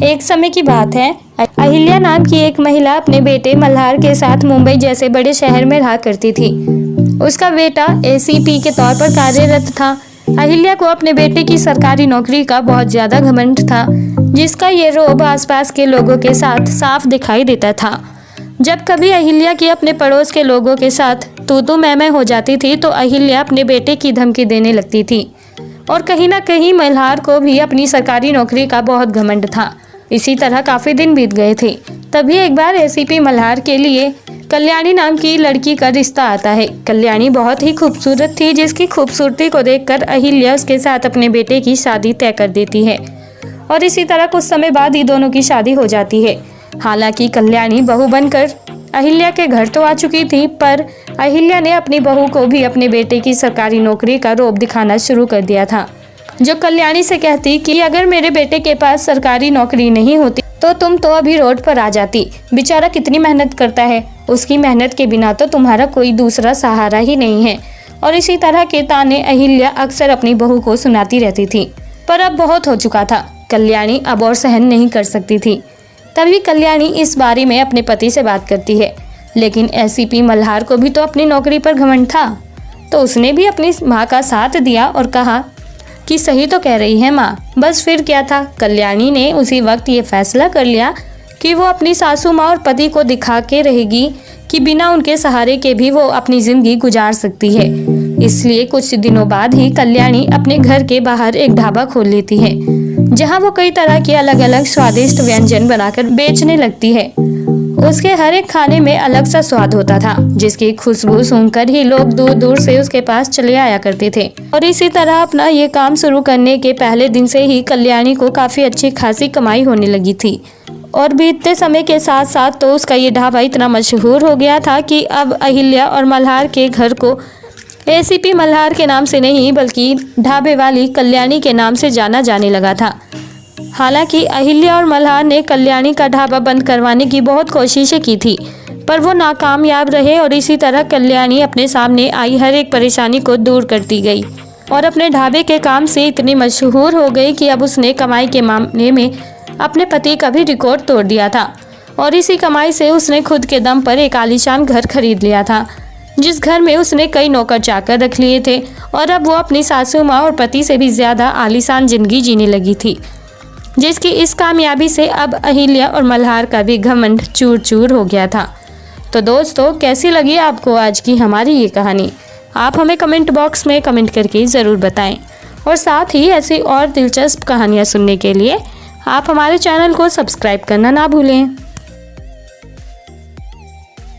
एक समय की बात है, अहिल्या नाम की एक महिला अपने बेटे मल्हार के साथ मुंबई जैसे बड़े शहर में रहा करती थी। उसका बेटा एसीपी के तौर पर कार्यरत था। अहिल्या को अपने बेटे की सरकारी नौकरी का बहुत ज्यादा घमंड था, जिसका ये रोब आसपास के लोगों के साथ साफ दिखाई देता था। जब कभी अहिल्या की अपने पड़ोस के लोगों के साथ तू मैं हो जाती थी तो अहिल्या अपने बेटे की धमकी देने लगती थी, और कहीं ना कहीं मल्हार को भी अपनी सरकारी नौकरी का बहुत घमंड था। इसी तरह काफी दिन बीत गए थे। तभी एक बार एसीपी मल्हार के लिए कल्याणी नाम की लड़की का रिश्ता आता है। कल्याणी बहुत ही खूबसूरत थी, जिसकी खूबसूरती को देखकर अहिल्या उसके साथ अपने बेटे की शादी तय कर देती है, और इसी तरह कुछ समय बाद ही दोनों की शादी हो जाती है। हालांकि कल्याणी बहू बनकर अहिल्या के घर तो आ चुकी थी, पर अहिल्या ने अपनी बहू को भी अपने बेटे की सरकारी नौकरी का रोब दिखाना शुरू कर दिया था, जो कल्याणी से कहती कि अगर मेरे बेटे के पास सरकारी नौकरी नहीं होती तो तुम तो अभी रोड पर आ जाती। बेचारा कितनी मेहनत करता है, उसकी मेहनत के बिना तो तुम्हारा कोई दूसरा सहारा ही नहीं है। और इसी तरह के ताने अहिल्या अक्सर अपनी बहू को सुनाती रहती थी। पर अब बहुत हो चुका था, कल्याणी अब और सहन नहीं कर सकती थी। तभी कल्याणी इस बारे में अपने पति से बात करती है, लेकिन एसीपी मल्हार को भी तो अपनी नौकरी पर घमंड था, तो उसने भी अपनी माँ का साथ दिया और कहा कि सही तो कह रही है माँ। बस फिर क्या था, कल्याणी ने उसी वक्त ये फैसला कर लिया कि वो अपनी सासू माँ और पति को दिखा के रहेगी कि बिना उनके सहारे के भी वो अपनी जिंदगी गुजार सकती है। इसलिए कुछ दिनों बाद ही कल्याणी अपने घर के बाहर एक ढाबा खोल लेती है, जहाँ वो कई तरह के अलग अलग स्वादिष्ट व्यंजन बनाकर बेचने लगती है। उसके हर एक खाने में अलग सा स्वाद होता था, जिसकी खुशबू सूंघकर ही लोग दूर दूर से उसके पास चले आया करते थे। और इसी तरह अपना ये काम शुरू करने के पहले दिन से ही कल्याणी को काफी अच्छी खासी कमाई होने लगी थी। और बीतते समय के साथ साथ तो उसका ये ढाबा इतना मशहूर हो गया था कि अब अहिल्या और मल्हार के घर को एसीपी मल्हार के नाम से नहीं बल्कि ढाबे वाली कल्याणी के नाम से जाना जाने लगा था। हालांकि अहिल्या और मल्हार ने कल्याणी का ढाबा बंद करवाने की बहुत कोशिशें की थी, पर वो नाकामयाब रहे, और इसी तरह कल्याणी अपने सामने आई हर एक परेशानी को दूर करती गई और अपने ढाबे के काम से इतनी मशहूर हो गई कि अब उसने कमाई के मामले में अपने पति का भी रिकॉर्ड तोड़ दिया था। और इसी कमाई से उसने खुद के दम पर एक आलीशान घर खरीद लिया था, जिस घर में उसने कई नौकर चाकर रख लिए थे, और अब वो अपनी सासू माँ और पति से भी ज्यादा आलीशान जिंदगी जीने लगी थी, जिसकी इस कामयाबी से अब अहिल्या और मल्हार का भी घमंड चूर चूर हो गया था। तो दोस्तों, कैसी लगी आपको आज की हमारी ये कहानी? आप हमें कमेंट बॉक्स में कमेंट करके ज़रूर बताएं, और साथ ही ऐसी और दिलचस्प कहानियाँ सुनने के लिए आप हमारे चैनल को सब्सक्राइब करना ना भूलें।